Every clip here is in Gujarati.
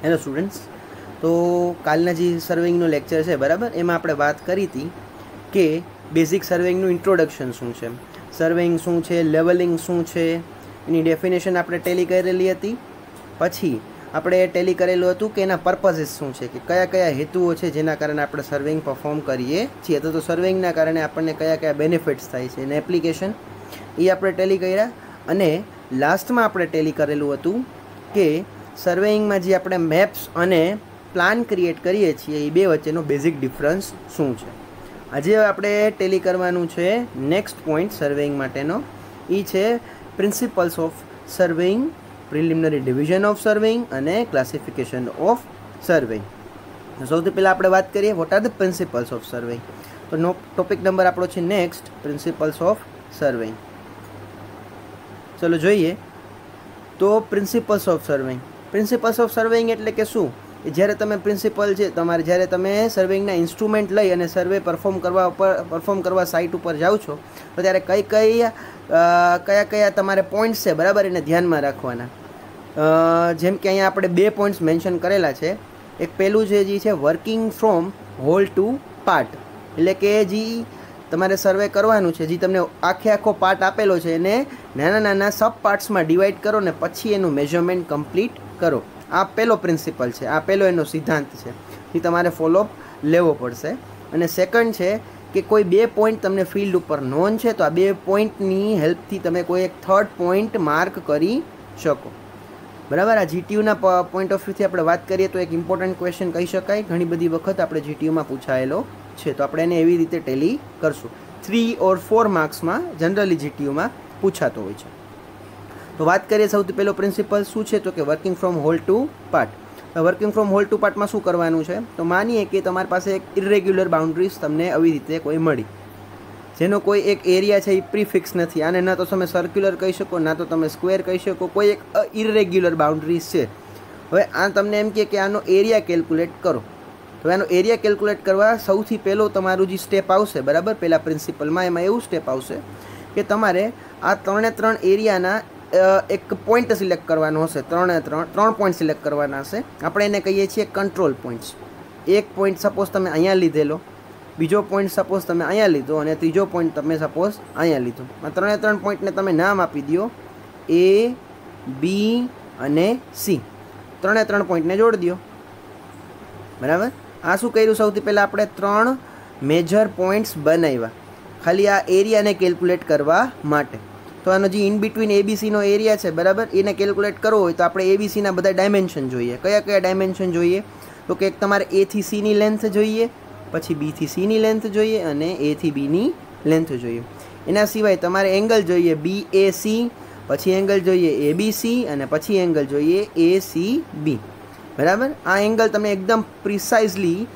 હેલો સ્ટુડન્ટ્સ, તો કાલના જે સર્વેઇંગનો લેક્ચર છે બરાબર, એમાં આપણે વાત કરી હતી કે બેઝિક સર્વેઇંગનું ઇન્ટ્રોડક્શન શું છે, સર્વેઇંગ શું છે, લેવલિંગ શું છે, એની ડેફિનેશન આપણે ટેલી કરેલી હતી. પછી આપણે ટેલી કરેલું હતું કે એના પર્પઝીસ શું છે, કે કયા કયા હેતુઓ છે જેના કારણે આપણે સર્વેઇંગ પરફોર્મ કરીએ છીએ, તો સર્વેઇંગના કારણે આપણને કયા કયા બેનિફિટ્સ થાય છે અને એપ્લિકેશન એ આપણે ટેલી કર્યા. અને લાસ્ટમાં આપણે ટેલી કરેલું હતું કે સર્વેઇંગમાં જે આપણે મેપ્સ અને પ્લાન ક્રિએટ કરીએ છીએ એ બે વચ્ચેનો બેઝિક ડિફરન્સ શું છે. આજે આપણે ટેલી કરવાનું છે નેક્સ્ટ પોઈન્ટ સર્વેઇંગ માટેનો, એ છે principles of સર્વેઇંગ, preliminary division of સર્વેઇંગ અને ક્લાસિફિકેશન ઓફ સર્વેઇંગ. સૌથી પહેલાં આપણે વાત કરીએ what are the principles of સર્વેઇંગ. તો ટોપિક નંબર આપણો છે નેક્સ્ટ પ્રિન્સિપલ્સ ઓફ સર્વેઇંગ. ચલો જોઈએ. તો પ્રિન્સિપલ્સ ઓફ સર્વેઇંગ, પ્રિન્સિપલ્સ ઓફ સર્વેઇંગ એટલે કે શું, જ્યારે તમે પ્રિન્સિપલ છે તમારે, જ્યારે તમે સર્વેઇંગના ઇન્સ્ટ્રુમેન્ટ લઈ અને સર્વે પરફોર્મ કરવા સાઇટ ઉપર જાઓ છો, તો ત્યારે કયા કયા તમારે પોઈન્ટ્સ છે બરાબર, એને ધ્યાનમાં રાખવાના. જેમ કે અહીંયા આપણે બે પોઈન્ટ્સ મેન્શન કરેલા છે. એક પહેલું છે જે છે working from whole to part, એટલે કે જે તમારે સર્વે કરવાનું છે, જે તમને આખો પાર્ટ આપેલો છે એને નાના નાના સબ પાર્ટ્સમાં ડિવાઈડ કરો ને પછી એનું મેઝરમેન્ટ કમ્પ્લીટ કરો. આ પહેલો પ્રિન્સિપલ છે, આ પહેલો એનો સિદ્ધાંત છે, એ તમારે ફોલોઅપ લેવો પડશે. અને સેકન્ડ છે કે કોઈ બે પોઈન્ટ તમને ફિલ્ડ ઉપર નોન છે, તો આ બે પોઈન્ટની હેલ્પથી તમે કોઈ એક થર્ડ પોઈન્ટ માર્ક કરી શકો બરાબર. આ જીટીયુના પોઈન્ટ ઓફ વ્યૂથી આપણે વાત કરીએ તો એક ઇમ્પોર્ટન્ટ ક્વેશ્ચન કહી શકાય, ઘણી બધી વખત આપણે જીટીયુમાં પૂછાયેલો છે, તો આપણે એને એવી રીતે ટેલી કરશું. 3 or 4 માર્ક્સમાં જનરલી જીટીયુમાં પૂછાતો હોય છે. તો વાત કરીએ સૌથી પહેલો પ્રિન્સિપલ શું છે, તો કે working from whole to part. Working from whole to પાર્ટમાં શું કરવાનું છે, તો માનીએ કે તમારી પાસે એક ઇરેગ્યુલર બાઉન્ડ્રીઝ તમને આવી રીતે કોઈ મળી, જેનો કોઈ એક એરિયા છે એ પ્રીફિક્સ નથી. આને ના તો તમે સર્ક્યુલર કહી શકો, ના તો તમે સ્ક્વેર કહી શકો, કોઈ એક ઇરેગ્યુલર બાઉન્ડ્રીઝ છે. હવે આ તમને એમ કે આનો એરિયા કેલ્ક્યુલેટ કરો. તો એનો એરિયા કેલ્ક્યુલેટ કરવા સૌથી પહેલો તમારું જે સ્ટેપ આવશે બરાબર, પહેલાં પ્રિન્સિપલમાં એમાં એવું સ્ટેપ આવશે કે તમારે આ ત્રણ એરિયાના એક પોઈન્ટ સિલેક્ટ કરવાનો હશે. ત્રણ પોઈન્ટ સિલેક્ટ કરવાના હશે. આપણે એને કહીએ છીએ કંટ્રોલ પોઈન્ટ્સ. એક પોઈન્ટ સપોઝ તમે અહીંયા લીધેલો, બીજો પોઈન્ટ સપોઝ તમે અહીંયા લીધો અને ત્રીજો પોઈન્ટ તમે સપોઝ અહીંયા લીધો. આ ત્રણ પોઈન્ટને તમે નામ આપી દો A, B અને C. ત્રણ પોઈન્ટને જોડી દો બરાબર. આ શું કર્યું, સૌથી પહેલાં આપણે 3 મેજર પોઈન્ટ્સ બનાવ્યા ખાલી આ એરિયાને કેલ્ક્યુલેટ કરવા માટે. તો આનો જે ઇન બિટવીન એબીસીનો એરિયા છે બરાબર, એને કેલ્ક્યુલેટ કરવો હોય તો આપણે એબીસીના બધા ડાયમેન્શન જોઈએ. કયા કયા ડાયમેન્શન જોઈએ, તો કે એક તમારે A થી C ની લેન્થ જોઈએ, પછી B થી C ની લેન્થ જોઈએ અને A થી B ની લેન્થ જોઈએ. એના સિવાય તમારે એંગલ જોઈએ BAC, પછી એંગલ જોઈએ ABC અને પછી એંગલ જોઈએ ACB બરાબર. આ એંગલ તમે એકદમ પ્રિસાઇઝલી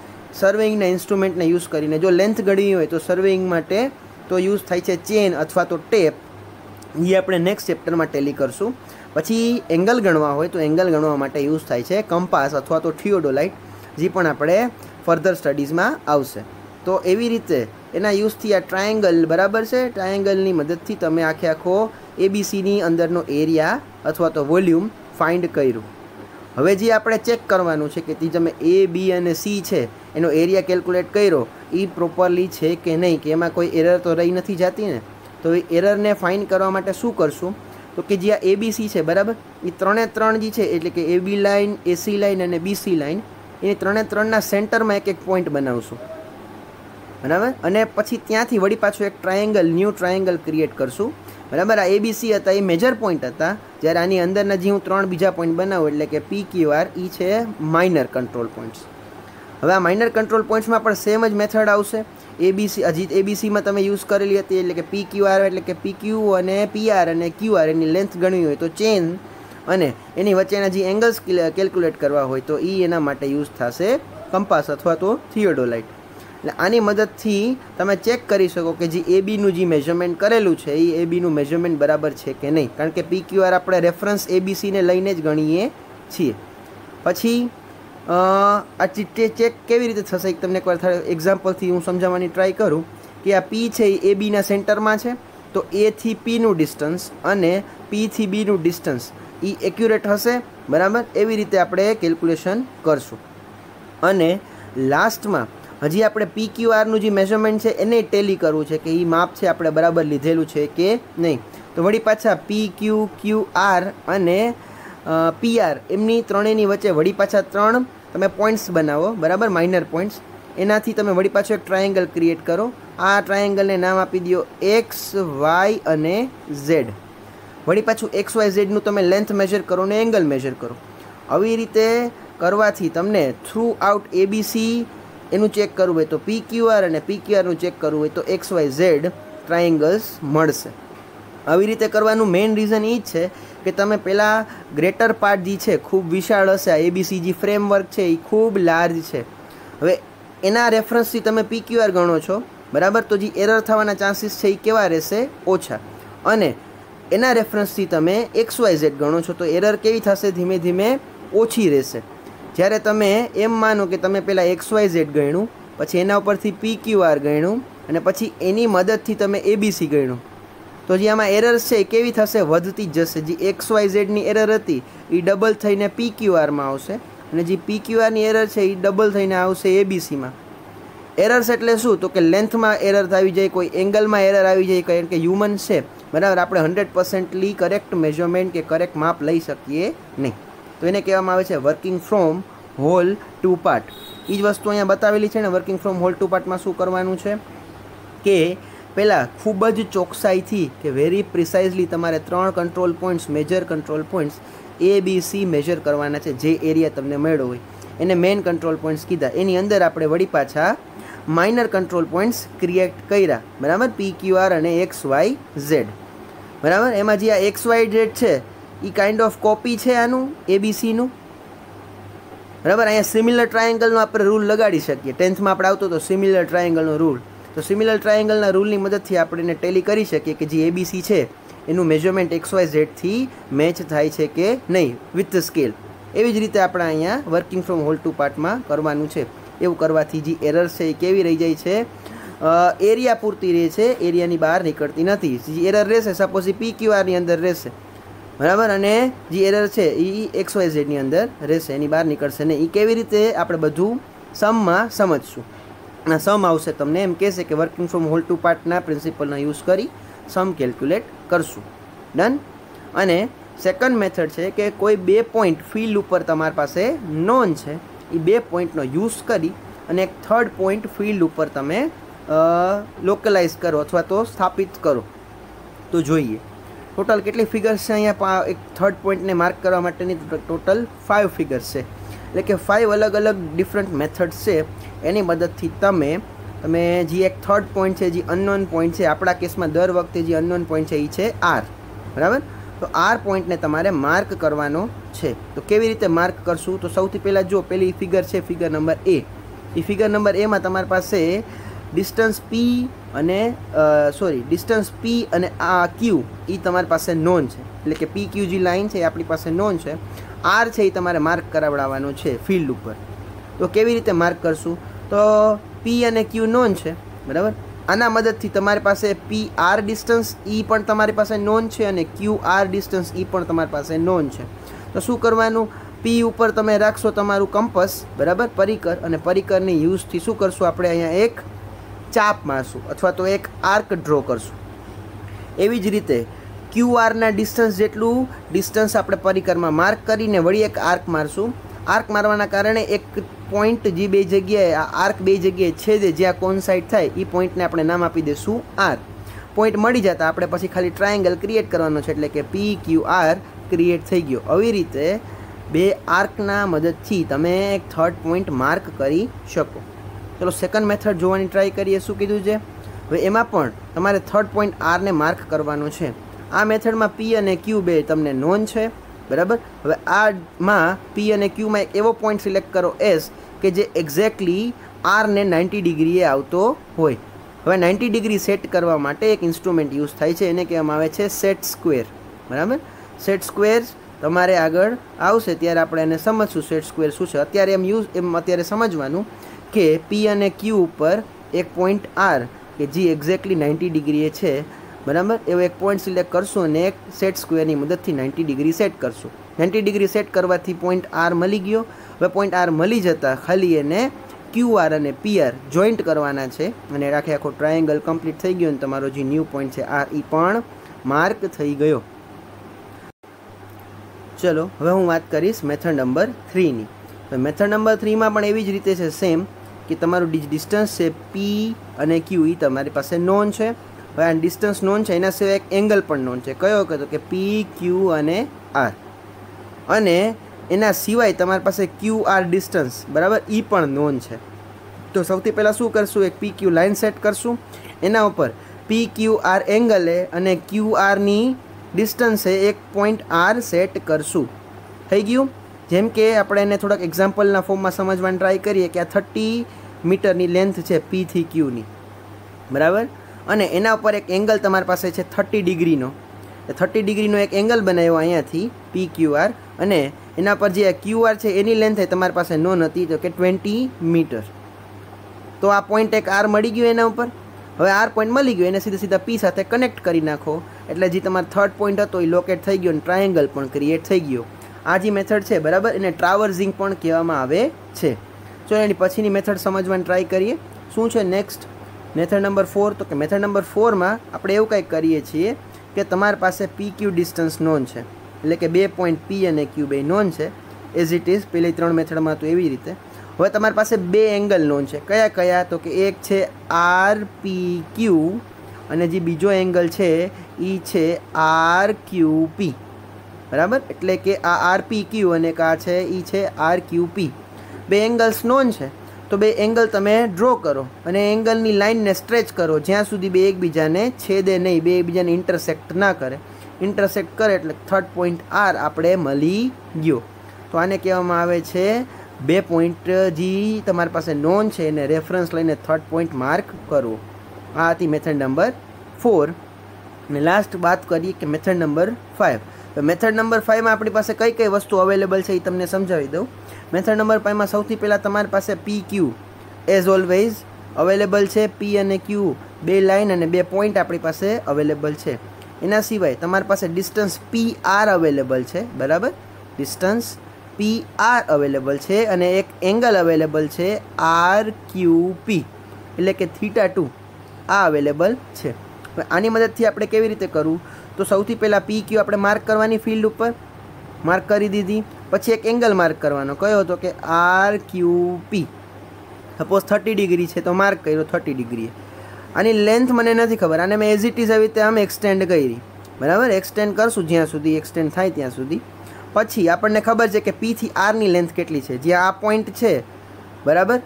સર્વેઇંગના ઇન્સ્ટ્રુમેન્ટને યુઝ કરીને, જો લેન્થ ગણવી હોય તો સર્વેઇંગ માટે તો યુઝ થાય છે ચેન અથવા તો ટેપ, એ આપણે નેક્સ્ટ ચેપ્ટરમાં ટેલી કરશું. પછી એંગલ ગણવા હોય તો એંગલ ગણવા માટે યુઝ થાય છે કમ્પાસ અથવા તો થિયોડોલાઇટ, જે પણ આપણે ફર્ધર સ્ટડીઝમાં આવશે. તો એવી રીતે એના યુઝથી આ ટ્રાયેંગલ બરાબર છે, ટ્રાયેંગલની મદદથી તમે આખો એબીસીની અંદરનો એરિયા અથવા તો વોલ્યુમ ફાઇન્ડ કર્યું. હવે જે આપણે ચેક કરવાનું છે કે જે તમે A, B અને C છે એનો એરિયા કેલ્ક્યુલેટ કર્યો એ પ્રોપરલી છે કે નહીં, કે એમાં કોઈ એરર તો રહી નથી જતી ને. તો એ એરરને ફાઇન્ડ કરવા માટે શું કરશું, તો કે જે આ ABC છે બરાબર, એ ત્રણ જે છે એટલે કે AB લાઇન, AC લાઇન અને BC લાઇન, એની ત્રણના સેન્ટરમાં એક પોઈન્ટ બનાવશું બરાબર. અને પછી ત્યાંથી વળી પાછું એક ન્યૂ ટ્રાયેંગલ ક્રિએટ કરશું બરાબર. આ ABC હતા એ મેજર પોઈન્ટ હતા, જ્યારે આની અંદરના જે હું 3 બીજા પોઈન્ટ બનાવું એટલે કે PQR એ છે માઇનર કંટ્રોલ પોઈન્ટ્સ. હવે આ માઇનર કંટ્રોલ પોઈન્ટ્સમાં પણ સેમ જ મેથડ આવશે. એબીસીમાં તમે યુઝ કરેલી હતી એટલે કે PQR એટલે કે PQ અને PR અને QR એની લેન્થ ગણવી હોય તો ચેન, અને એની વચ્ચેના જે એંગલ્સ કેલ્ક્યુલેટ કરવા હોય તો એ એના માટે યુઝ થશે કમ્પાસ અથવા તો થિયોડોલાઇટ. એટલે આની મદદથી તમે ચેક કરી શકો કે જે ABનું જે મેઝરમેન્ટ કરેલું છે એ ABનું મેઝરમેન્ટ બરાબર છે કે નહીં, કારણ કે PQR આપણે રેફરન્સ ABCને લઈને જ ગણીએ છીએ. પછી આ ચેક કેવી રીતે થશે, તમને એકવાર એક્ઝામ્પલથી હું સમજાવવાની ટ્રાય કરું કે આ P છે એ ABના સેન્ટરમાં છે, તો A થી Pનું ડિસ્ટન્સ અને P થી Bનું ડિસ્ટન્સ એ એક્યુરેટ હશે, બરાબર. એવી રીતે આપણે કેલ્ક્યુલેશન કરશું. અને લાસ્ટમાં હજી આપણે PQRનું જે મેઝરમેન્ટ છે એને ટેલી કરવું છે કે એ માપ છે આપણે બરાબર લીધેલું છે કે નહીં. તો વળી પાછા PQQR અને PR એમની ત્રણેયની વચ્ચે વળી પાછા 3 તમે પોઈન્ટ્સ બનાવો, બરાબર, માઇનર પોઈન્ટ્સ. એનાથી તમે વળી પાછો એક ટ્રાયેંગલ ક્રિએટ કરો. આ ટ્રાયેંગલને નામ આપી દો X, Y અને Z. વળી પાછું XYZ નું તમે લેન્થ મેજર કરો ને એંગલ મેજર કરો. આવી રીતે કરવાથી તમને થ્રુ આઉટ ABC એનું ચેક કરવું હોય તો PQR અને PQRનું ચેક કરવું હોય તો XYZ ટ્રાયેંગલ્સ મળશે. આવી રીતે કરવાનું મેઇન રીઝન એ જ છે કે તમે પહેલાં ગ્રેટર પાર્ટ જે છે ખૂબ વિશાળ હશે. આ ABC જે ફ્રેમવર્ક છે એ ખૂબ લાર્જ છે. હવે એના રેફરન્સથી તમે PQR ગણો છો, બરાબર, તો જે એરર થવાના ચાન્સીસ છે એ કેવા રહેશે? ઓછા. અને એના રેફરન્સથી તમે XYZ ગણો છો તો એરર કેવી થશે? ધીમે ધીમે ઓછી રહેશે. જ્યારે તમે એમ માનો કે તમે પહેલાં XYZ ગણ્યું, પછી એના ઉપરથી PQR ગણ્યું અને પછી એની મદદથી તમે ABC ગણ્યું, તો જે આમાં એરર્સ છે એ કેવી થશે? વધતી જ જશે. જે XYZની એરર હતી એ ડબલ થઈને PQRમાં આવશે અને જે PQRની એરર છે એ ડબલ થઈને આવશે ABCમાં. એરર્સ એટલે શું? તો કે લેન્થમાં એરર આવી જાય, કોઈ એંગલમાં એરર આવી જાય, કારણ કે હ્યુમન છે, બરાબર, આપણે 100% કરેક્ટ મેઝરમેન્ટ કે કરેક્ટ માપ લઈ શકીએ નહીં. તો એને કહેવામાં આવે છે working from whole to part. એ જ વસ્તુ અહીંયા બતાવેલી છે ને. વર્કિંગ ફ્રોમ હોલ ટુ પાર્ટમાં શું કરવાનું છે કે પહેલાં ખૂબ જ ચોકસાઈથી કે વેરી પ્રિસાઇઝલી તમારે 3 control points, major control points ABC major કરવાના છે. જે એરિયા તમને મળ્યો હોય એને મેઇન કંટ્રોલ પોઈન્ટ્સ કીધા. એની અંદર આપણે વળી પાછા માઇનર કંટ્રોલ પોઈન્ટ્સ ક્રિએટ કર્યા, બરાબર, PQR અને XYZ, બરાબર. એમાં જે આ XYZ છે એ કાઇન્ડ ઓફ કોપી છે આનું ABCનું, બરાબર. અહીંયા સિમિલર ટ્રાયેંગલનો આપણે રૂલ લગાડી શકીએ. 10th માં આપણે આવતો હતો સિમિલર ટ્રાયેંગલનો રૂલ. તો સિમિલર ટ્રાયેંગલના રૂલની મદદથી આપણે એને ટેલી કરી શકીએ કે જે ABC છે એનું મેઝરમેન્ટ XYZ થી મેચ થાય છે કે નહીં વિથ ધ સ્કેલ. એવી જ રીતે આપણે અહીંયા વર્કિંગ ફ્રોમ હોલ ટુ પાર્ટમાં કરવાનું છે. એવું કરવાથી જે એરર છે એ કેવી રહી જાય છે? એરિયા પૂરતી રહે છે, એરિયાની બહાર નીકળતી નથી. જે એરર રહેશે સપોઝ એ PQRની અંદર રહેશે, બરાબર, અને જે એરર છે એ XYZની અંદર રહેશે, એની બહાર નીકળશે નહીં. એ કેવી રીતે આપણે બધું સમમાં સમજશું. આ સમ આવશે તમને એમ કહેશે કે વર્કિંગ ફ્રોમ હોલ ટુ પાર્ટના પ્રિન્સિપલનો યુઝ કરી સમ કેલ્ક્યુલેટ કરશું. ડન. અને સેકન્ડ મેથડ છે કે કોઈ 2 પોઈન્ટ ફિલ્ડ ઉપર તમારી પાસે નોન છે, એ 2 પોઈન્ટનો યુઝ કરી અને એક થર્ડ પોઈન્ટ ફિલ્ડ ઉપર તમે લોકલાઇઝ કરો અથવા તો સ્થાપિત કરો. તો જોઈએ ટોટલ કેટલી ફિગર્સ છે અહીંયા. એક થર્ડ પોઈન્ટને માર્ક કરવા માટેની ટોટલ 5 ફિગર્સ છે. એટલે કે 5 અલગ અલગ ડિફરન્ટ મેથડ્સ છે. એની મદદથી તમે જે એક થર્ડ પોઈન્ટ છે, જે અનનોન પોઈન્ટ છે, આપણા કેસમાં દર વખતે જે અનનોન પોઈન્ટ છે એ છે R, બરાબર. તો R પોઈન્ટને તમારે માર્ક કરવાનો છે. તો કેવી રીતે માર્ક કરશું? તો સૌથી પહેલાં જો પેલી ફિગર છે ફિગર નંબર A. એ ફિગર નંબર Aમાં તમારી પાસે ડિસ્ટન્સ P અને આ Q એ તમારી પાસે નોન છે. એટલે કે PQ જે લાઇન છે એ આપણી પાસે નોન છે. R છે એ તમારે માર્ક કરાવડાવવાનો છે ફિલ્ડ ઉપર. તો કેવી રીતે માર્ક કરશું? તો P અને Q નોન છે, બરાબર. આના મદદથી તમારી પાસે PR ડિસ્ટન્સ એ પણ તમારી પાસે નોન છે અને QR ડિસ્ટન્સ એ પણ તમારી પાસે નોન છે. તો શું કરવાનું? P ઉપર તમે રાખશો તમારું કંપસ, બરાબર, પરિકર, અને પરિકરની યુઝથી શું કરશું? આપણે અહીંયા એક ચાપ મારશું અથવા તો એક આર્ક ડ્રો કરશું. એવી જ રીતે QRના ડિસ્ટન્સ જેટલું ડિસ્ટન્સ આપણે પરિકરમાં માર્ક કરીને વળી એક આર્ક મારશું. આર્ક મારવાના કારણે એક પોઈન્ટ જે 2 જગ્યાએ આ આર્ક 2 જગ્યાએ છેદે, જ્યાં કોન્સાઇડ થાય, એ પોઈન્ટને આપણે નામ આપી દઈશું R. પોઈન્ટ મળી જતા આપણે પછી ખાલી ટ્રાયેંગલ ક્રિએટ કરવાનો છે, એટલે કે PQR ક્રિએટ થઈ ગયો. આવી રીતે 2 આર્કના મદદથી તમે એક થર્ડ પોઈન્ટ માર્ક કરી શકો. ચલો સેકન્ડ મેથડ જોવાની ટ્રાય કરીએ. શું કીધું છે? હવે એમાં પણ તમારે થર્ડ પોઈન્ટ Rને માર્ક કરવાનો છે. આ મેથડમાં P અને Q બે તમને નોન છે, બરાબર. હવે આમાં P અને Qમાં એક એવો પોઈન્ટ સિલેક્ટ કરો S કે જે એક્ઝેક્ટલી Rને 90 ડિગ્રીએ આવતો હોય. હવે 90 ડિગ્રી સેટ કરવા માટે એક ઇન્સ્ટ્રુમેન્ટ યુઝ થાય છે, એને કહેવામાં આવે છે સેટ સ્ક્વેર, બરાબર. સેટ સ્ક્વેર તમારે આગળ આવશે ત્યારે આપણે એને સમજશું સેટ સ્ક્વેર શું છે. અત્યારે સમજવાનું કે P અને Q ઉપર એક પોઈન્ટ R કે જે એક્ઝેક્ટલી 90 ડિગ્રીએ છે, બરાબર. એવો એક પોઈન્ટ સિલેક્ટ કરશું અને એક સેટ સ્ક્વેરની મદદથી 90 ડિગ્રી સેટ કરશું. 90 ડિગ્રી સેટ કરવાથી પોઈન્ટ આર મળી ગયો. હવે પોઈન્ટ આર મળી જતાં ખાલી એને QR અને PR જોઈન્ટ કરવાના છે અને આખો ટ્રાયેંગલ કમ્પ્લીટ થઈ ગયો અને તમારો જે ન્યૂ પોઈન્ટ છે આર એ પણ માર્ક થઈ ગયો. ચલો હવે હું વાત કરીશ મેથડ નંબર 3ની. તો મેથડ નંબર 3માં પણ એવી જ રીતે છે સેમ, કે તમારું ડિસ્ટન્સ છે P અને Q એ તમારી પાસે નોન છે. હવે આ ડિસ્ટન્સ નોન છે, એના સિવાય એક એંગલ પણ નોન છે. કયો કહેતો કે PQ અને R, અને એના સિવાય તમારી પાસે QR ડિસ્ટન્સ બરાબર એ પણ નોન છે. તો સૌથી પહેલાં શું કરશું, એક PQ લાઇન સેટ કરશું, એના ઉપર PQR એંગલે અને QRની ડિસ્ટન્સે એક પોઈન્ટ R સેટ કરશું. થઈ ગયું. જેમ કે આપણે એને થોડાક એક્ઝામ્પલના ફોર્મમાં સમજવાની ટ્રાય કરીએ કે આ 30 મીટરની લેન્થ છે P થી Qની, બરાબર. અને એના ઉપર એક એંગલ તમારી પાસે છે 30 ડિગ્રીનો. 30 ડિગ્રીનો એક એંગલ બનાવ્યો અહીંયાથી PQR, અને એના પર જે QR છે એની લેન્થ તમારી પાસે નોન હતી તો કે 20 મીટર. તો આ પોઈન્ટ એક R મળી ગયો એના ઉપર. હવે R પોઈન્ટ મળી ગયો એને સીધા P સાથે કનેક્ટ કરી નાખો એટલે જે તમારો થર્ડ પોઈન્ટ હતો એ લોકેટ થઈ ગયો અને ટ્રાયેંગલ પણ ક્રિએટ થઈ ગયો. આ જે મેથડ છે બરાબર, એને ટ્રાવર્સિંગ પણ કહેવામાં આવે છે. તો એની પછીની મેથડ સમજવાની ટ્રાય કરીએ. શું છે નેક્સ્ટ મેથડ નંબર 4? તો કે મેથડ નંબર 4માં આપણે એવું કંઈક કરીએ છીએ કે તમારી પાસે PQ ડિસ્ટન્સ નોન છે, એટલે કે 2 પોઈન્ટ P અને Q બે નોન છે એઝ ઇટ ઇઝ પેલી 3 મેથડમાં તો એવી રીતે. હવે તમારી પાસે 2 એંગલ નોન છે. કયા કયા? તો કે એક છે RPQ અને જે બીજો એંગલ છે એ છે RQP, બરાબર. એટલે કે આ RPQ અને આ છે એ છે RQP. 2 એંગલ્સ નોન છે. તો 2 એંગલ તમે ડ્રો કરો અને એંગલની લાઇનને સ્ટ્રેચ કરો જ્યાં સુધી બે એકબીજાને છેદે નહીં, બે એકબીજાને ઇન્ટરસેક્ટ ના કરે. ઇન્ટરસેક્ટ કરે એટલે થર્ડ પોઈન્ટ R આપણે મળી ગયો. તો આને કહેવામાં આવે છે 2 પોઈન્ટ જે તમારી પાસે નોન છે એને રેફરન્સ લઈને થર્ડ પોઈન્ટ માર્ક કરવો. આ હતી મેથડ નંબર 4. અને લાસ્ટ વાત કરીએ કે મેથડ નંબર 5. તો મેથડ નંબર 5માં આપણી પાસે કઈ કઈ વસ્તુ અવેલેબલ છે એ તમને સમજાવી દઉં. મેથડ નંબર 5માં સૌથી પહેલાં તમારી પાસે PQ એઝ ઓલવેઝ અવેલેબલ છે. P અને Q 2 લાઇન અને 2 પોઈન્ટ આપણી પાસે અવેલેબલ છે. એના સિવાય તમારી પાસે ડિસ્ટન્સ PR અવેલેબલ છે, બરાબર. ડિસ્ટન્સ PR અવેલેબલ છે અને એક એંગલ અવેલેબલ છે RQP, એટલે કે θ2 આ અવેલેબલ છે. આની મદદથી આપણે કેવી રીતે કરવું? તો સૌથી પહેલાં PQ આપણે માર્ક કરવાની ફિલ્ડ ઉપર, માર્ક કરી દીધી. પછી એક એંગલ માર્ક કરવાનો, કયો હતો કે RQP. સપોઝ 30 ડિગ્રી છે તો માર્ક કર્યો 30 ડિગ્રી. આની લેન્થ મને નથી ખબર, આને મેં એઝ ઇટ ઇઝ આવી રીતે આમ એક્સટેન્ડ કરી, બરાબર. એક્સટેન્ડ કરશું જ્યાં સુધી એક્સટેન્ડ થાય ત્યાં સુધી. પછી આપણને ખબર છે કે P થી R ની લેન્થ કેટલી છે. જ્યાં આ પોઈન્ટ છે બરાબર,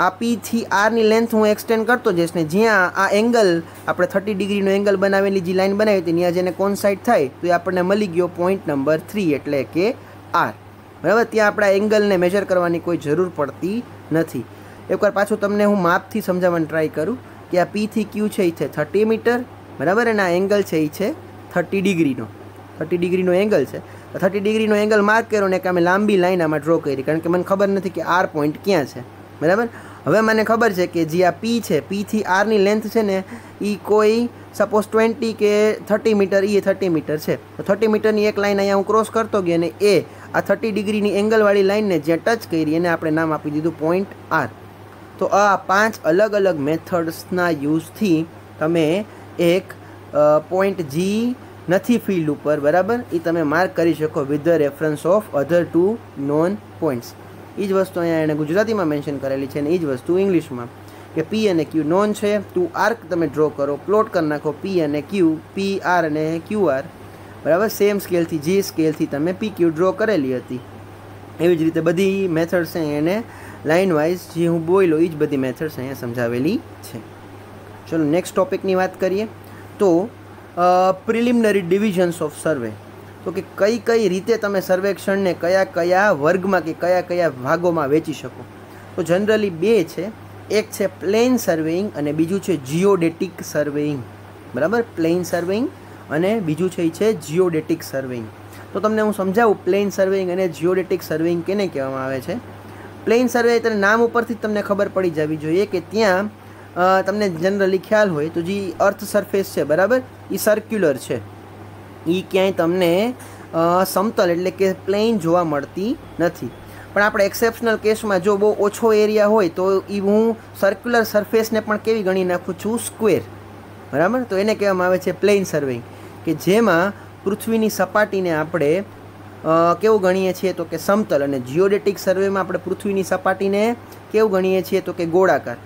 આ P થી R ની લેન્થ હું એક્સટેન્ડ કરતો જઈશ ને જ્યાં આ એંગલ આપણે 30 ડિગ્રીનો એંગલ બનાવેલી જે લાઈન બનાવી હતી ત્યાં જેને કોન્સાઇડ થાય તો એ આપણને મળી ગયો પોઈન્ટ નંબર 3 એટલે કે R, બરાબર. ત્યાં આપણે એંગલને મેજર કરવાની કોઈ જરૂર પડતી નથી. એકવાર પાછું તમને હું માપથી સમજાવવાની ટ્રાય કરું કે આ P થી Q છે એ છે 30 મીટર, બરાબર. અને આ એંગલ છે એ છે 30 ડિગ્રીનો. 30 ડિગ્રીનો એંગલ છે. 30 ડિગ્રીનો એંગલ માર્ક કર્યો ને કે અમે લાંબી લાઈન આમાં ડ્રો કરી, કારણ કે મને ખબર નથી કે R પોઈન્ટ ક્યાં છે, બરાબર. હવે મને ખબર છે કે જે આ P છે, P થી R ની લેન્થ છે ને એ કોઈ સપોઝ 20 કે 30 મીટર, એ 30 મીટર છે. તો 30 મીટરની એક લાઈન અહીંયા હું ક્રોસ કરતો ગયો અને એ આ 30 ડિગ્રીની એંગલવાળી લાઈનને જ્યાં ટચ કરી એને આપણે નામ આપી દીધું પોઈન્ટ R. તો આ 5 અલગ અલગ મેથડ્સના યુઝથી તમે એક પોઈન્ટ G નથી ફિલ્ડ ઉપર, બરાબર, એ તમે માર્ક કરી શકો with the reference of other 2 known points. એ જ વસ્તુ અહીંયા એને ગુજરાતીમાં મેન્શન કરેલી છે અને એ જ વસ્તુ ઇંગ્લિશમાં, કે P અને Q નોન છે. 2 આર્ક તમે ડ્રો કરો, પ્લોટ કરી નાખો P અને Q, PR અને QR, બરાબર. સેમ સ્કેલથી G સ્કેલથી તમે PQ ડ્રો કરેલી હતી. એવી જ રીતે બધી મેથડ્સ છે એને લાઇન વાઇઝ જે હું બોલ્યો એ જ બધી મેથડ્સ અહીંયા સમજાવેલી છે. ચલો નેક્સ્ટ ટોપિકની વાત કરીએ. તો પ્રિલિમિનરી ડિવિઝન્સ ઓફ સર્વે. તો કે કઈ કઈ રીતે તમે સર્વેક્ષણને કયા કયા વર્ગમાં કે કયા કયા ભાગોમાં વેચી શકો. તો જનરલી 2 છે. એક છે પ્લેન સર્વેઇંગ અને બીજું છે જિયોડેટિક સર્વેઇંગ, બરાબર. પ્લેન સર્વેઇંગ અને બીજું છે એ છે જિયોડેટિક સર્વેઇંગ. તો તમને હું સમજાવું પ્લેન સર્વેઇંગ અને જિયોડેટિક સર્વેઇંગ કેને કહેવામાં આવે છે. પ્લેન સર્વે એટલે નામ ઉપરથી તમને ખબર પડી જવી જોઈએ કે ત્યાં તમને જનરલી ખ્યાલ હોય તો જે અર્થ સરફેસ છે બરાબર, એ સર્ક્યુલર છે, એ ક્યાંય તમને સમતલ એટલે કે પ્લેન જોવા મળતી નથી. પણ આપણે એક્સેપ્શનલ કેસમાં જો બહુ ઓછો એરિયા હોય તો એ હું સર્ક્યુલર સરફેસને પણ કેવી ગણી નાખું છું, સ્ક્વેર, બરાબર. તો એને કહેવામાં આવે છે પ્લેન સર્વેઇંગ, કે જેમાં પૃથ્વીની સપાટીને આપણે કેવું ગણીએ છીએ તો કે સમતલ, અને જિયોડેટિક સર્વેમાં આપણે પૃથ્વીની સપાટીને કેવું ગણીએ છીએ તો કે ગોળાકાર.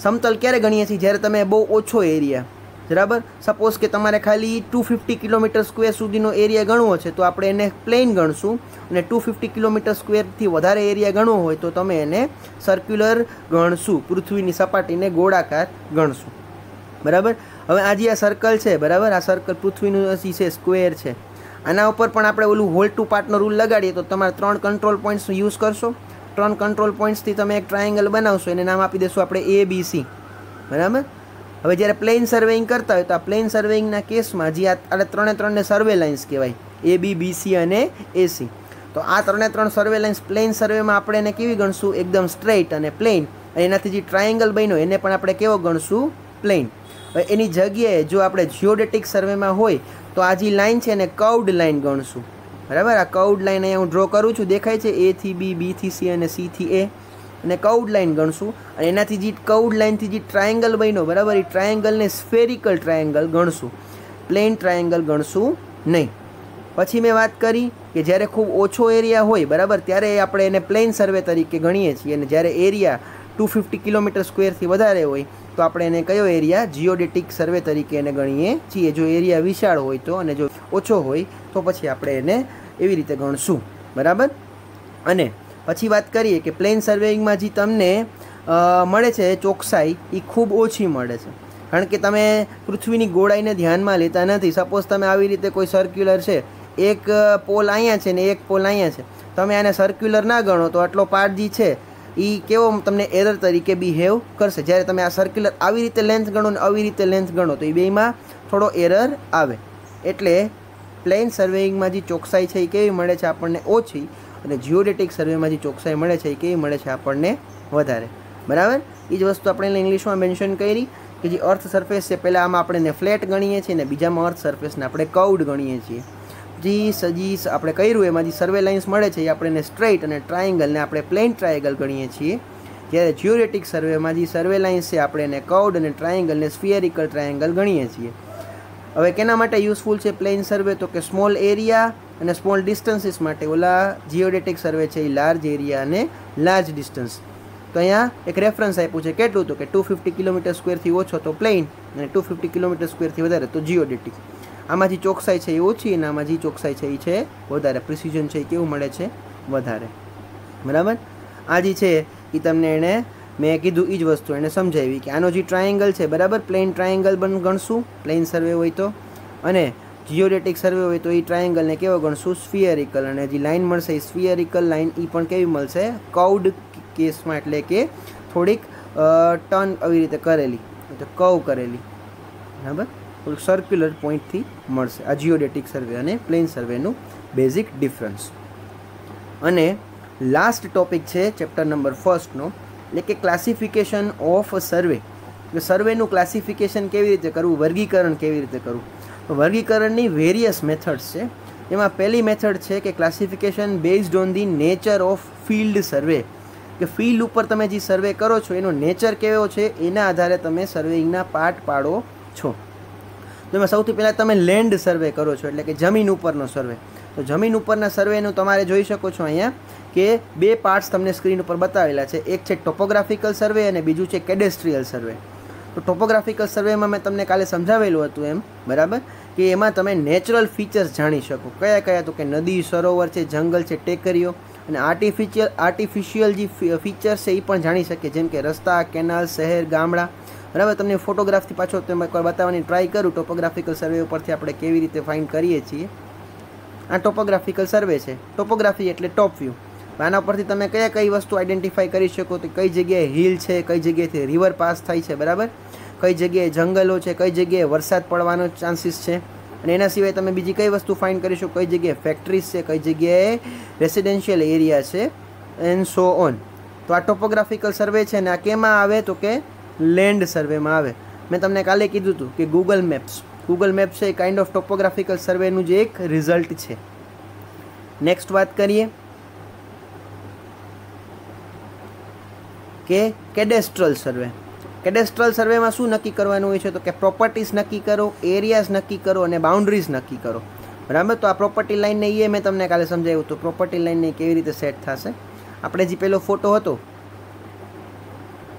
સમતલ ક્યારે ગણીએ છીએ? જ્યારે તમે બહુ ઓછો એરિયા, બરાબર, સપોઝ કે તમારે ખાલી 250 કિલોમીટર સ્ક્વેર સુધીનો એરિયા ગણવો છે તો આપણે એને પ્લેન ગણશું, અને 250 કિલોમીટર સ્ક્વેરથી વધારે એરિયા ગણવો હોય તો તમે એને સર્ક્યુલર ગણશું, પૃથ્વીની સપાટીને ગોળાકાર ગણશું, બરાબર. હવે આ જે આ સર્કલ છે બરાબર, આ સર્કલ પૃથ્વીનું છે, સ્ક્વેર છે, આના ઉપર પણ આપણે ઓલું હોલ ટુ પાર્ટનો રૂલ લગાડીએ તો તમારે 3 કંટ્રોલ પોઈન્ટ્સ યુઝ કરશો. 3 કંટ્રોલ પોઈન્ટ્સથી તમે એક ટ્રાયેંગલ બનાવશો, એને નામ આપી દેશો આપણે ABC, બરાબર. હવે જ્યારે પ્લેન સર્વેઇંગ કરતા હોય તો આ પ્લેન સર્વેઇંગના કેસમાં જે આ ત્રણે સર્વે લાઇન્સ કહેવાય, AB, BC અને AC. તો આ 3 સર્વે લાઇન્સ પ્લેન સર્વેમાં આપણે એને કેવી ગણશું? એકદમ સ્ટ્રેઇટ અને પ્લેન. અને એનાથી જે ટ્રાયેંગલ બન્યો એને પણ આપણે કેવો ગણશું? પ્લેન. હવે એની જગ્યાએ જો આપણે જિયોડેટિક સર્વેમાં હોય તો આ જે લાઇન છે એને કર્વડ લાઇન ગણશું, બરાબર. આ કર્વડ લાઇન અહીંયા હું ડ્રો કરું છું, દેખાય છે, A થી B, B થી C અને C થી A, અને કર્વડ લાઇન ગણશું. અને એનાથી જે કર્વડ લાઇનથી જે ટ્રાયેંગલ બન્યો બરાબર, એ ટ્રાયેંગલને સ્ફેરિકલ ટ્રાયેંગલ ગણશું, પ્લેન ટ્રાયેંગલ ગણશું નહીં. પછી મેં વાત કરી કે જ્યારે ખૂબ ઓછો એરિયા હોય બરાબર, ત્યારે આપણે એને પ્લેન સર્વે તરીકે ગણીએ છીએ, અને જ્યારે એરિયા 250 કિલોમીટર સ્ક્વેરથી વધારે હોય તો આપણે એને કયો એરિયા? જિયોડેટિક સર્વે તરીકે એને ગણીએ છીએ. જો એરિયા વિશાળ હોય તો, અને જો ઓછો હોય તો પછી આપણે એને એવી રીતે ગણશું, બરાબર. અને પછી વાત કરીએ કે પ્લેન સર્વેઇંગમાં જે તમને મળે છે ચોકસાઈ, એ ખૂબ ઓછી મળે છે, કારણ કે તમે પૃથ્વીની ગોળાઈને ધ્યાનમાં લેતા નથી. સપોઝ તમે આવી રીતે કોઈ સર્ક્યુલર છે, એક પોલ અહીંયા છે ને એક પોલ અહીંયા છે, તમે આને સર્ક્યુલર ના ગણો તો આટલો પાર્ટ જે છે એ કેવો તમને એરર તરીકે બિહેવ કરશે. જ્યારે તમે આ સર્ક્યુલર આવી રીતે લેન્થ ગણો ને આવી રીતે લેન્થ ગણો તો એ બેમાં થોડો એરર આવે. એટલે પ્લેન સર્વેઇંગમાં જે ચોકસાઈ છે એ કેવી મળે છે આપણને? ઓછી. અને જિયોડેટિક સર્વેમાં જે ચોકસાઈ મળે છે એ કેવી મળે છે આપણને? વધારે, બરાબર. એ જ વસ્તુ આપણે ઇંગ્લિશમાં મેન્શન કરી કે જે અર્થ સરફેસ છે, પહેલાં આમાં આપણે એને ફ્લેટ ગણીએ છીએ, અને બીજામાં અર્થ સરફેસને આપણે કર્વડ ગણીએ છીએ. જે સજી આપણે કર્યું એમાં જે સર્વે લાઇન્સ મળે છે એ આપણે એને સ્ટ્રેઇટ, અને ટ્રાયેંગલને આપણે પ્લેન ટ્રાયેંગલ ગણીએ છીએ. જ્યારે જિયોડેટિક સર્વેમાં જે સર્વે લાઇન્સ છે આપણે એને કર્વડ અને ટ્રાયેંગલને સ્ફિયરિકલ ટ્રાયેંગલ ગણીએ છીએ. હવે કેના માટે યુઝફુલ છે પ્લેન સર્વે? તો કે સ્મોલ એરિયા અને સ્મોલ ડિસ્ટન્સીસ માટે. ઓલા જિયોડેટિક સર્વે છે એ લાર્જ એરિયા અને લાર્જ ડિસ્ટન્સ. તો અહીંયા એક રેફરન્સ આપ્યું છે, કેટલું? તો કે 250 કિલોમીટર સ્ક્વેરથી ઓછો તો પ્લેન, અને 250 કિલોમીટર સ્ક્વેરથી વધારે તો જિયોડેટિક. આમાં જે ચોકસાઈ છે એ ઓછી, અને આમાં જે ચોકસાઈ છે એ છે વધારે. પ્રિસિઝન છે એ કેવું મળે છે? વધારે, બરાબર. આ જે છે એ તમને એણે મેં કીધું એ જ વસ્તુ એને સમજાવી કે આનો જે ટ્રાયેંગલ છે બરાબર, પ્લેન ટ્રાયેંગલ ગણશું પ્લેન સર્વે હોય તો, અને જિયોડેટિક સર્વે હોય તો એ ટ્રાયેંગલને કેવો ગણશું? સ્ફિયરિકલ. અને જે લાઇન મળશે એ સ્ફિયરિકલ લાઇન એ પણ કેવી મળશે? કર્વડ કેસમાં, એટલે કે થોડીક ટર્ન આવી રીતે કરેલી, તો કર્વ કરેલી, બરાબર, થોડુંક સર્ક્યુલર પોઈન્ટથી મળશે. આ જિયોડેટિક સર્વે અને પ્લેન સર્વેનું બેઝિક ડિફરન્સ. અને લાસ્ટ ટોપિક છે ચેપ્ટર નંબર 1નો, એટલે કે ક્લાસિફિકેશન ઓફ સર્વે. સર્વેનું ક્લાસિફિકેશન કેવી રીતે કરવું, વર્ગીકરણ કેવી રીતે કરવું. તો વર્ગીકરણની વેરિયસ મેથડ્સ છે. એમાં પહેલી મેથડ છે કે classification based on the nature of field survey, કે ફિલ્ડ ઉપર તમે જે સર્વે કરો છો એનો નેચર કેવો છે એના આધારે તમે સર્વેઇંગના પાર્ટ પાડો છો. તો એમાં સૌથી પહેલાં તમે લેન્ડ સર્વે કરો છો, એટલે કે જમીન ઉપરનો સર્વે. તો જમીન ઉપરના સર્વેનું તમારે જોઈ શકો છો અહીંયા કે 2 પાર્ટ્સ તમને સ્ક્રીન ઉપર બતાવેલા છે. એક છે ટોપોગ્રાફિકલ સર્વે અને બીજું છે કેડેસ્ટ્રીયલ સર્વે. તો ટોપોગ્રાફિકલ સર્વેમાં મેં તમને કાલે સમજાવેલું હતું એમ, બરાબર, કે એમાં તમે નેચરલ ફીચર્સ જાણી શકો. કયા કયા? તો કે નદી, સરોવર છે, જંગલ છે, ટેકરીઓ. અને આર્ટિફિશિયલ જે ફીચર્સ છે એ પણ જાણી શકીએ, જેમ કે રસ્તા, કેનાલ, શહેર, ગામડા, બરાબર. તમને ફોટોગ્રાફથી પાછો તમે એકવાર બતાવવાની ટ્રાય કરું ટોપોગ્રાફિકલ સર્વે ઉપરથી આપણે કેવી રીતે ફાઇન્ડ કરીએ છીએ. આ ટોપોગ્રાફિકલ સર્વે છે. ટોપોગ્રાફી એટલે ટોપ વ્યૂ. આના પરથી તમે કઈ વસ્તુ આઈડેન્ટિફાઈ કરી શકો? તો કઈ જગ્યાએ હિલ છે, કઈ જગ્યાએથી રિવર પાસ થાય છે, બરાબર, કઈ જગ્યાએ જંગલો છે, કઈ જગ્યાએ વરસાદ પડવાનો ચાન્સીસ છે. અને એના સિવાય તમે બીજી કઈ વસ્તુ ફાઇન્ડ કરી શકો? કઈ જગ્યાએ ફેક્ટરીઝ છે, કઈ જગ્યાએ રેસિડેન્શિયલ એરિયા છે, એન્ડ સો ઓન. તો આ ટોપોગ્રાફિકલ સર્વે છે ને આ કેમાં આવે? તો કે લેન્ડ સર્વેમાં આવે. મેં તમને કાલે કીધું હતું કે ગૂગલ મેપ્સ છે એ કાઇન્ડ ઓફ ટોપોગ્રાફિકલ સર્વેનું જે એક રિઝલ્ટ છે. નેક્સ્ટ વાત કરીએ કે કેડેસ્ટ્રલ સર્વે. કેડેસ્ટ્રલ સર્વેમાં શું નક્કી કરવાનું હોય છે? તો કે પ્રોપર્ટીઝ નક્કી કરો, એરિયાઝ નક્કી કરો અને બાઉન્ડ્રીઝ નક્કી કરો. બરાબર. તો આ પ્રોપર્ટી લાઇનને એ મેં તમને કાલે સમજાવ્યું હતું. પ્રોપર્ટી લાઇનને કેવી રીતે સેટ થશે. આપણે જે પેલો ફોટો હતો,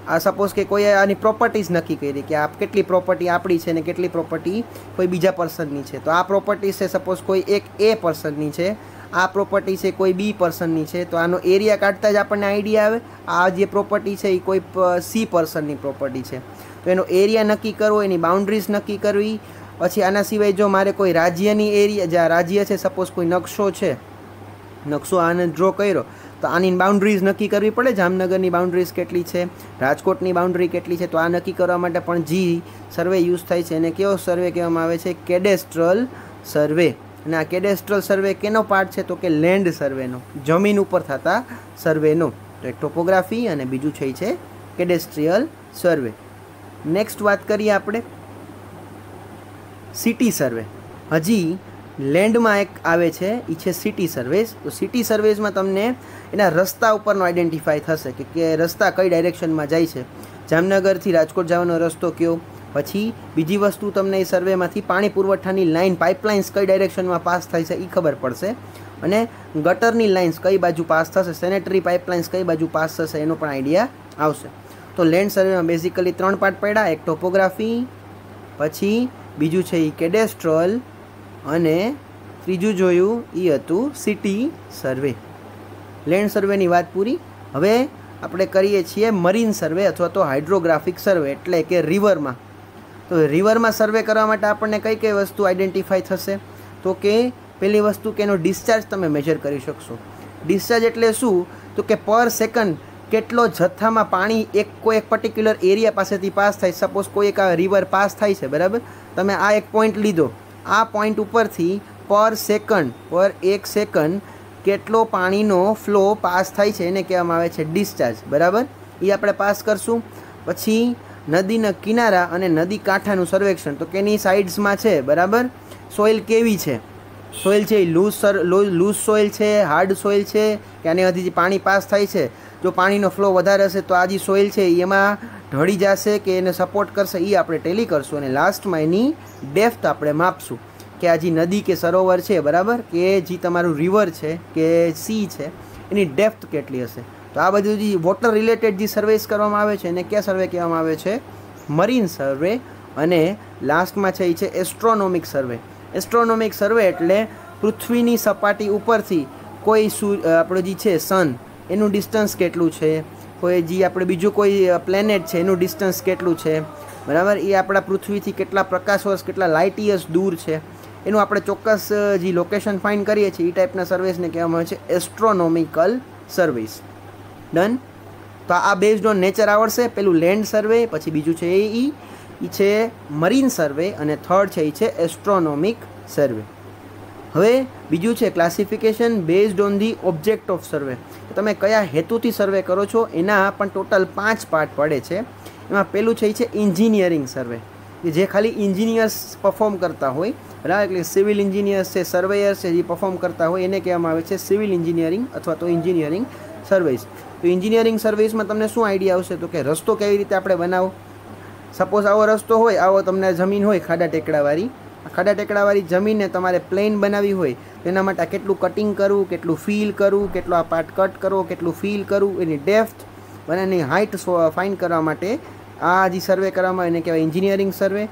આ સપોઝ કે કોઈ આની પ્રોપર્ટીઝ નક્કી કરી કે આ કેટલી પ્રોપર્ટી આપણી છે ને કેટલી પ્રોપર્ટી કોઈ બીજા પર્સનની છે. તો આ પ્રોપર્ટી છે સપોઝ કોઈ એક એ પર્સનની છે, આ પ્રોપર્ટી છે કોઈ બી પર્સનની છે. તો આનો એરિયા કાઢતા જ આપણને આઈડિયા આવે આ જે પ્રોપર્ટી છે એ કોઈ સી પર્સનની પ્રોપર્ટી છે. તો એનો એરિયા નક્કી કરવો, એની બાઉન્ડ્રીઝ નક્કી કરવી. પછી આના સિવાય જો મારે કોઈ રાજ્યની એરિયા, જ્યાં રાજ્ય છે સપોઝ કોઈ નકશો છે, નકશો આને ડ્રો કર્યો તો આની બાઉન્ડ્રીઝ નક્કી કરવી પડે. જામનગરની બાઉન્ડ્રીઝ કેટલી છે, રાજકોટની બાઉન્ડ્રી કેટલી છે. તો આ નક્કી કરવા માટે પણ જી સર્વે યુઝ થાય છે. એને કેવો સર્વે કહેવામાં આવે છે? કેડેસ્ટ્રલ સર્વે. અને આ કેડેસ્ટ્રલ સર્વે કેનો પાર્ટ છે? તો કે લેન્ડ સર્વેનો, જમીન ઉપર થતા સર્વેનો. તો એક ટોપોગ્રાફી અને બીજું છે કેડેસ્ટ્રિયલ સર્વે. નેક્સ્ટ વાત કરીએ આપણે સિટી સર્વે. હજી લેન્ડમાં એક આવે છે એ છે સિટી સર્વેસ. તો સિટી સર્વેસમાં તમને એના રસ્તા ઉપરનો આઈડેન્ટિફાય થશે કે રસ્તા કઈ ડાયરેક્શનમાં જાય છે. જામનગરથી રાજકોટ જવાનો રસ્તો કયો. પછી બીજી વસ્તુ તમને એ સર્વેમાંથી પાણી પુરવઠાની લાઇન, પાઇપલાઇન્સ કઈ ડાયરેક્શનમાં પાસ થાય છે એ ખબર પડશે. અને ગટરની લાઇન્સ કઈ બાજુ પાસ થશે, સેનેટરી પાઇપલાઇન્સ કઈ બાજુ પાસ થશે એનો પણ આઈડિયા આવશે. તો લેન્ડ સર્વેમાં બેઝિકલી 3 પાર્ટ પડ્યા. એક ટોપોગ્રાફી, પછી બીજું છે એ કેડેસ્ટ્રલ અને ત્રીજું જોયું એ હતું સિટી સર્વે. લેન્ડ સર્વેની વાત પૂરી. હવે આપણે કરીએ છીએ મરીન સર્વે અથવા તો હાઇડ્રોગ્રાફિક સર્વે, એટલે કે રિવરમાં. તો રિવરમાં સર્વે કરવા માટે આપણને કઈ કઈ વસ્તુ આઈડેન્ટિફાઈ થશે? તો કે પહેલી વસ્તુ કે એનો ડિસ્ચાર્જ તમે મેજર કરી શકશો. ડિસ્ચાર્જ એટલે શું? તો કે પર સેકન્ડ કેટલો જથ્થામાં પાણી કોઈ એક પર્ટિક્યુલર એરિયા પાસેથી પાસ થાય. સપોઝ કોઈ એક આ રિવર પાસ થાય છે, બરાબર. તમે આ એક પોઈન્ટ લીધો, આ પોઈન્ટ ઉપરથી પર એક સેકન્ડ કેટલો પાણીનો ફ્લો પાસ થાય છે એને કહેવામાં આવે છે ડિસ્ચાર્જ. બરાબર. એ આપણે પાસ કરશું. પછી નદીના કિનારા અને નદી કાંઠાનું સર્વેક્ષણ. તો કે એની સાઇડ્સમાં છે, બરાબર, સોઇલ કેવી છે. સોઇલ છે એ લૂઝ સોઇલ છે, હાર્ડ સોઇલ છે, કે આને હજી પાણી પાસ થાય છે. જો પાણીનો ફ્લો વધારે હશે તો આ જે સોઇલ છે એમાં ઢળી જશે કે એને સપોર્ટ કરશે, એ આપણે ટેલી કરશું. અને લાસ્ટમાં એની ડેપ્થ આપણે માપશું કે આ જે નદી કે સરોવર છે, બરાબર, કે જે તમારું રિવર છે કે સી છે એની ડેપ્થ કેટલી હશે. તો આ બધું જે વોટર રિલેટેડ જે સર્વેસ કરવામાં આવે છે એને કયા સર્વે કહેવામાં આવે છે? મરીન સર્વે. અને લાસ્ટમાં છે એ છે એસ્ટ્રોનોમિક સર્વે. એસ્ટ્રોનોમિક સર્વે એટલે પૃથ્વીની સપાટી ઉપરથી કોઈ આપણો જે છે સન એનું ડિસ્ટન્સ કેટલું છે, કોઈ જે આપણે બીજું કોઈ પ્લેનેટ છે એનું ડિસ્ટન્સ કેટલું છે, બરાબર, એ આપણા પૃથ્વીથી કેટલા પ્રકાશ વર્ષ, કેટલા લાઇટ યર્સ દૂર છે, એનું આપણે ચોક્કસ જે લોકેશન ફાઇન્ડ કરીએ છીએ એ ટાઈપના સર્વેસને કહેવામાં આવે છે એસ્ટ્રોનોમિકલ સર્વિસ. ડન. તો આ બેઝડ ઓન નેચર આવડશે. પેલું લેન્ડ સર્વે, પછી બીજું છે એ છે મરીન સર્વે અને થર્ડ છે એ છે એસ્ટ્રોનોમિક સર્વે. હવે બીજું છે classification based on the object of survey. તમે કયા હેતુથી સર્વે કરો છો એના પણ ટોટલ 5 પાર્ટ પડે છે. એમાં પેલું છે એ છે એન્જિનિયરિંગ સર્વે, કે જે ખાલી એન્જિનિયર્સ પરફોર્મ કરતા હોય, બરાબર, એટલે સિવિલ એન્જિનિયર્સ છે, સર્વેયર્સ છે જે પરફોર્મ કરતા હોય એને કહેવામાં આવે છે સિવિલ એન્જિનિયરિંગ અથવા તો એન્જિનિયરિંગ સર્વિસ. તો એન્જિનિયરિંગ સર્વિસમાં તમને શું આઈડિયા આવશે? તો કે રસ્તો કેવી રીતે આપણે બનાવો. સપોઝ આવો રસ્તો હોય, આવો તમને જમીન હોય ખાડા ટેકડાવાળી જમીનને તમારે પ્લેન બનાવવી હોય તો એના માટે કેટલું કટિંગ કરવું, કેટલું ફીલ કરવું, કેટલો આ પાર્ટ કટ કરવો, કેટલું ફીલ કરવું, એની ડેપ્થ અને એની હાઇટ ફાઇન્ડ કરવા માટે આ જે સર્વે કરવામાં એને કહેવાય એન્જિનિયરિંગ સર્વે.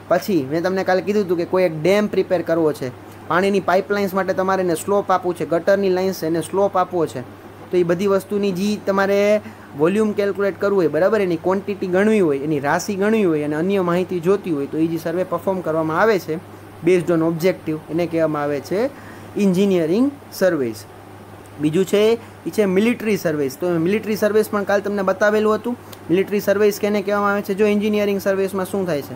પછી મેં તમને કાલે કીધું હતું કે કોઈ એક ડેમ પ્રિપેર કરવો છે, પાણીની પાઇપલાઇન્સ માટે તમારે એને સ્લોપ આપવું છે, ગટરની લાઇન્સ એને સ્લોપ આપવો છે. તો એ બધી વસ્તુની જે તમારે વોલ્યુમ કેલ્ક્યુલેટ કરવું હોય, બરાબર, એની ક્વોન્ટિટી ગણવી હોય, એની રાશિ ગણવી હોય અને અન્ય માહિતી જોતી હોય તો એ જે સર્વે પરફોર્મ કરવામાં આવે છે બેઝડ ઓન ઓબ્જેક્ટિવ એને કહેવામાં આવે છે એન્જિનિયરિંગ સર્વેસ. બીજું છે એ છે મિલિટરી સર્વેસ. તો મિલિટરી સર્વેસ પણ કાલ તમને બતાવેલું હતું. મિલિટરી સર્વેસ કેને કહેવામાં આવે છે? જો એન્જિનિયરિંગ સર્વેસમાં શું થાય છે,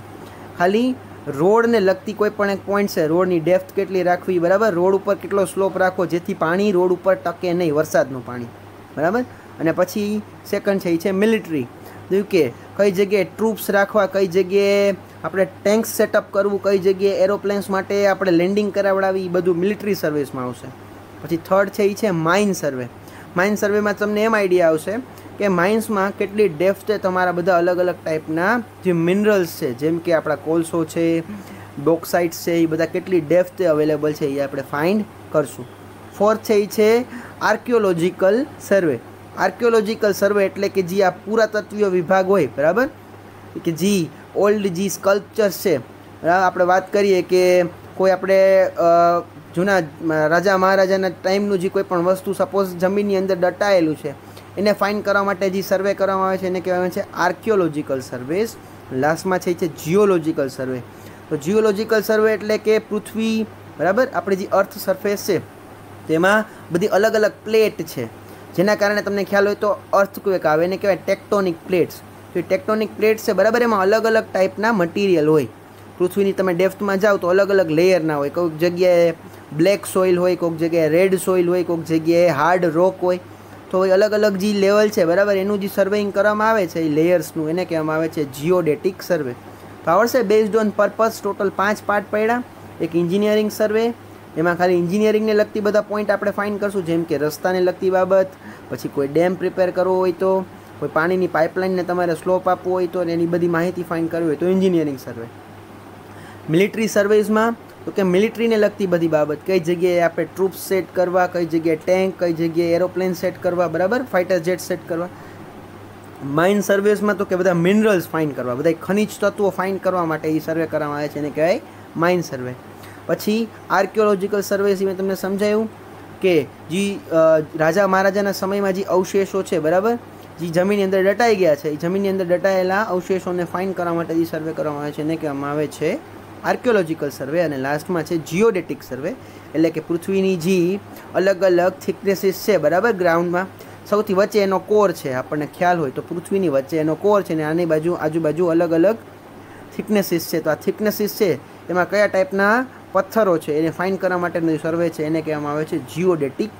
ખાલી રોડને લગતી કોઈ પણ એક પોઈન્ટ છે, રોડની ડેપ્થ કેટલી રાખવી, બરાબર, રોડ ઉપર કેટલો સ્લોપ રાખવો જેથી પાણી રોડ ઉપર ટકે નહીં, વરસાદનું પાણી, બરાબર. અને પછી સેકન્ડ છે એ છે મિલિટરી, કે કઈ જગ્યાએ ટ્રૂપ્સ રાખવા, કઈ જગ્યાએ આપણે ટેન્ક્સ સેટઅપ કરવું, કઈ જગ્યાએ એરોપ્લેન્સ માટે આપણે લેન્ડિંગ કરાવડાવી, એ બધું મિલિટરી સર્વિસમાં આવશે. પછી થર્ડ છે એ છે માઇન સર્વે. માઇન સર્વેમાં તમને એમ આઈડિયા આવશે કે માઇન્સમાં કેટલી ડેપ્થે તમારા બધા અલગ અલગ ટાઈપના જે મિનરલ્સ છે, જેમ કે આપણા કોલસો છે, બોક્સાઇટ્સ છે, એ બધા કેટલી ડેપ્થે અવેલેબલ છે એ આપણે ફાઇન્ડ કરશું. ફોર્થ છે એ છે આર્કિયોલોજીકલ સર્વે. આર્કિયોલોજીકલ સર્વે એટલે કે જે આ પુરાતત્વીય વિભાગ હોય, બરાબર, કે જે ઓલ્ડ જે સ્કલ્પચર્સ છે, આપણે વાત કરીએ કે કોઈ આપણે જૂના રાજા મહારાજાના ટાઈમનું જે કોઈ પણ વસ્તુ સપોઝ જમીનની અંદર દટાયેલું છે, એને ફાઇન્ડ કરવા માટે જે સર્વે કરવામાં આવે છે એને કહેવામાં આવે છે આર્કિયોલોજીકલ સર્વેસ. લાસ્ટમાં છે એ છે જીઓલોજીકલ સર્વે. તો જીઓલોજીકલ સર્વે એટલે કે પૃથ્વી, બરાબર, આપણે જે અર્થ સરફેસ છે તેમાં બધી અલગ અલગ પ્લેટ છે, જેના કારણે તમને ખ્યાલ હોય તો અર્થક્વેક આવે, એને કહેવાય ટેક્ટોનિક પ્લેટ્સ. તો એ ટેક્ટોનિક પ્લેટ્સ છે, બરાબર, એમાં અલગ અલગ ટાઈપના મટીરિયલ હોય. પૃથ્વીની તમે ડેપ્થમાં જાઓ તો અલગ અલગ લેયરના હોય. કોઈક જગ્યાએ બ્લેક સોઇલ હોય, કોઈક જગ્યાએ રેડ સોઇલ હોય, કોઈક જગ્યાએ હાર્ડ રોક હોય. તો એ અલગ અલગ જે લેવલ છે, બરાબર, એનું જે સર્વેઇંગ કરવામાં આવે છે એ લેયર્સનું, એને કહેવામાં આવે છે જીઓડેટિક સર્વે. તો આવડશે based on purpose. Total 5 part પડ્યા. એક એન્જિનિયરિંગ સર્વે, એમાં ખાલી એન્જિનિયરિંગને લગતી બધા પોઈન્ટ આપણે ફાઇન્ડ કરશું, જેમ કે રસ્તાને લગતી બાબત, પછી કોઈ ડેમ પ્રિપેર કરવો હોય તો, કોઈ પાણીની પાઇપલાઇનને તમારે સ્લોપ આપવો હોય તો, એની બધી માહિતી ફાઇન્ડ કરવી હોય તો એન્જિનિયરિંગ સર્વે. મિલિટરી સર્વેસમાં તો કે મિલિટરીને લગતી બધી બાબત, કઈ જગ્યાએ આપણે ટ્રૂપ્સ સેટ કરવા, કઈ જગ્યાએ ટેન્ક, કઈ જગ્યાએ એરોપ્લેન સેટ કરવા, બરાબર, ફાઇટર જેટ સેટ કરવા. માઇન સર્વેસમાં તો કે બધા મિનરલ્સ ફાઇન્ડ કરવા, બધા ખનિજ તત્વો ફાઇન્ડ કરવા માટે એ સર્વે કરવામાં આવે છે, એને કહેવાય માઇન સર્વે. પછી આર્કિયોલોજીકલ સર્વેસ મેં તમને સમજાયું કે જે રાજા મહારાજાના સમયમાં જે અવશેષો છે, બરાબર, જે જમીનની અંદર દટાઈ ગયા છે, એ જમીનની અંદર દટાયેલા અવશેષોને ફાઇન્ડ કરવા માટે જે સર્વે કરવામાં આવે છે એને કહેવામાં આવે છે આર્કિયોલોજીકલ સર્વે. અને લાસ્ટમાં છે જીઓડેટિક સર્વે, એટલે કે પૃથ્વીની જે અલગ અલગ થિકનેસીસ છે, બરાબર, ગ્રાઉન્ડમાં સૌથી વચ્ચે એનો કોર છે, આપણને ખ્યાલ હોય તો પૃથ્વીની વચ્ચે એનો કોર છે, અને આની બાજુ આજુબાજુ અલગ અલગ થિકનેસીસ છે. તો આ થિકનેસીસ છે એમાં કયા ટાઈપના પથ્થરો છે એને ફાઇન્ડ કરવા માટેનો સર્વે છે એને કહેવામાં આવે છે જીઓડેટિક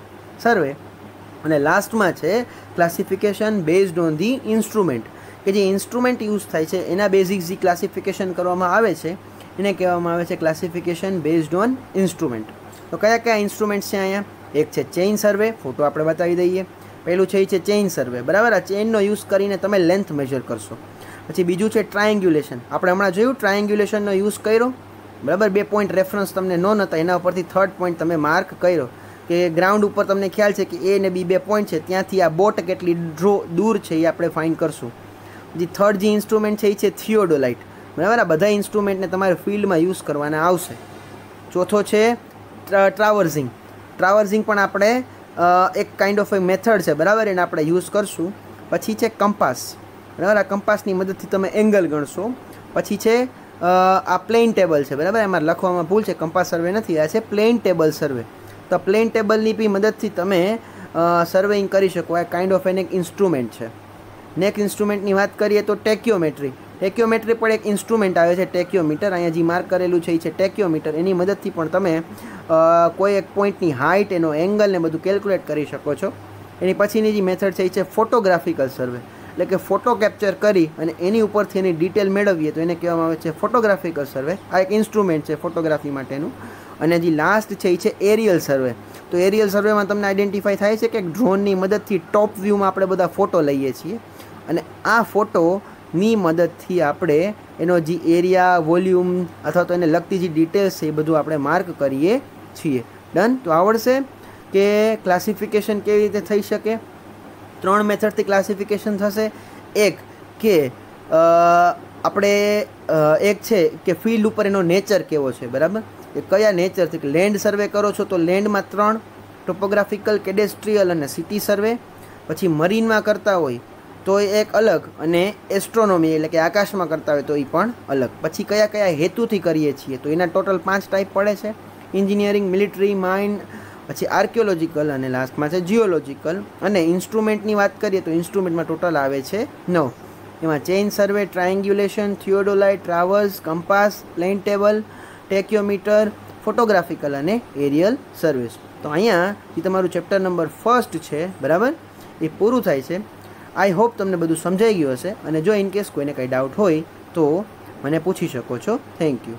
સર્વે. અને લાસ્ટમાં છે classification based on the instrument, કે જે ઇન્સ્ટ્રુમેન્ટ યુઝ થાય છે એના બેઝિક જે ક્લાસિફિકેશન કરવામાં આવે છે એને કહેવામાં આવે છે ક્લાસિફિકેશન બેઝડ ઓન ઇન્સ્ટ્રુમેન્ટ. તો કયા કયા ઇન્સ્ટ્રુમેન્ટ છે અહીંયા? એક છે ચેઇન સર્વે, ફોટો આપણે બતાવી દઈએ. પહેલું છે એ છે ચેઇન સર્વે, બરાબર, આ ચેઇનનો યુઝ કરીને તમે લેન્થ મેજર કરશો. પછી બીજું છે ટ્રાયેન્ગ્યુલેશન, આપણે હમણાં જોયું ટ્રાયેન્ગ્યુલેશનનો યુઝ કર્યો, બરાબર, 2 પોઈન્ટ રેફરન્સ તમને નોન હતા, એના ઉપરથી થર્ડ પોઈન્ટ તમે માર્ક કર્યો કે ગ્રાઉન્ડ ઉપર તમને ખ્યાલ છે કે એ ને બી 2 પોઈન્ટ છે, ત્યાંથી આ બોટ કેટલી દૂર છે એ આપણે ફાઇન્ડ કરશું. જે થર્ડ જે ઇન્સ્ટ્રુમેન્ટ છે એ છે થિયોડોલાઇટ, બરાબર, આ બધા ઇન્સ્ટ્રુમેન્ટને તમારે ફિલ્ડમાં યુઝ કરવાના આવશે. ચોથો છે ટ્રાવર્સિંગ. ટ્રાવર્સિંગ પણ આપણે એક કાઇન્ડ ઓફ એ મેથડ છે, બરાબર, એને આપણે યુઝ કરશું. પછી છે કંપાસ, બરાબર, આ કંપાસની મદદથી તમે એંગલ ગણશો. પછી છે આ પ્લેન ટેબલ છે, બરાબર, એમાં લખવામાં ભૂલ છે, કંપાસ સર્વે નથી, આ છે પ્લેન ટેબલ સર્વે. તો પ્લેન ટેબલની બી મદદથી તમે સર્વેઇંગ કરી શકો. આ કાઇન્ડ ઓફ એક ઇન્સ્ટ્રુમેન્ટ છે. નેક્સ્ટ ઇન્સ્ટ્રુમેન્ટની વાત કરીએ તો ટેક્યોમેટ્રી. ટેક્યોમેટ્રી પણ એક ઇન્સ્ટ્રુમેન્ટ આવે છે, ટેક્યોમીટર. અહીંયા જે માર્ક કરેલું છે એ છે ટેક્યોમીટર. એની મદદથી પણ તમે કોઈ એક પોઈન્ટની હાઇટ, એનો એંગલ ને બધું કેલ્ક્યુલેટ કરી શકો છો. એની પછીની જે મેથડ છે એ છે ફોટોગ્રાફિકલ સર્વે, એટલે કે ફોટો કેપ્ચર કરી અને એની ઉપરથી એની ડિટેલ મેળવીએ તો એને કહેવામાં આવે છે ફોટોગ્રાફિકલ સર્વે. આ એક ઇન્સ્ટ્રુમેન્ટ છે ફોટોગ્રાફી માટેનું. અને જે લાસ્ટ છે એ છે એરિયલ સર્વે. તો એરિયલ સર્વેમાં તમને આઈડેન્ટિફાઈ થાય છે કે ડ્રોનની મદદથી ટોપ વ્યૂમાં આપણે બધા ફોટો લઈએ છીએ, અને આ ફોટોની મદદથી આપણે એનો જે એરિયા, વોલ્યુમ અથવા તો એને લગતી જે ડિટેલ્સ છે એ બધું આપણે માર્ક કરીએ છીએ. ડન. તો આવડશે કે ક્લાસિફિકેશન કેવી રીતે થઈ શકે. 3 મેથડથી ક્લાસિફિકેશન થશે. એક કે આપણે એક છે કે ફિલ્ડ ઉપર એનો નેચર કેવો છે, બરાબર, એ કયા નેચરથી. લેન્ડ સર્વે કરો છો તો લેન્ડમાં 3, ટોપોગ્રાફિકલ, કેડેસ્ટ્રીયલ અને સિટી સર્વે. પછી મરીનમાં કરતા હોય તો એ એક અલગ, અને એસ્ટ્રોનોમી એટલે કે આકાશમાં કરતા હોય તો એ પણ અલગ. પછી કયા કયા હેતુથી કરીએ છીએ તો એના ટોટલ 5 ટાઈપ પડે છે: એન્જિનિયરિંગ, મિલિટરી, માઇન, પછી આર્કિયોલોજીકલ અને લાસ્ટમાં છે જીઓલોજીકલ. અને ઇન્સ્ટ્રુમેન્ટની વાત કરીએ તો ઇન્સ્ટ્રુમેન્ટમાં ટોટલ આવે છે 9. એમાં chain survey, triangulation, theodolite, traverse, compass, plane table, tacheometer, photographical અને એરિયલ સર્વિસ. તો અહીંયા જે તમારું ચેપ્ટર નંબર 1 છે, બરાબર, એ પૂરું થાય છે. આઈ હોપ તમને બધું સમજાઈ ગયું હશે, અને જો ઇનકેસ કોઈને કંઈ ડાઉટ હોય તો મને પૂછી શકો છો. Thank you.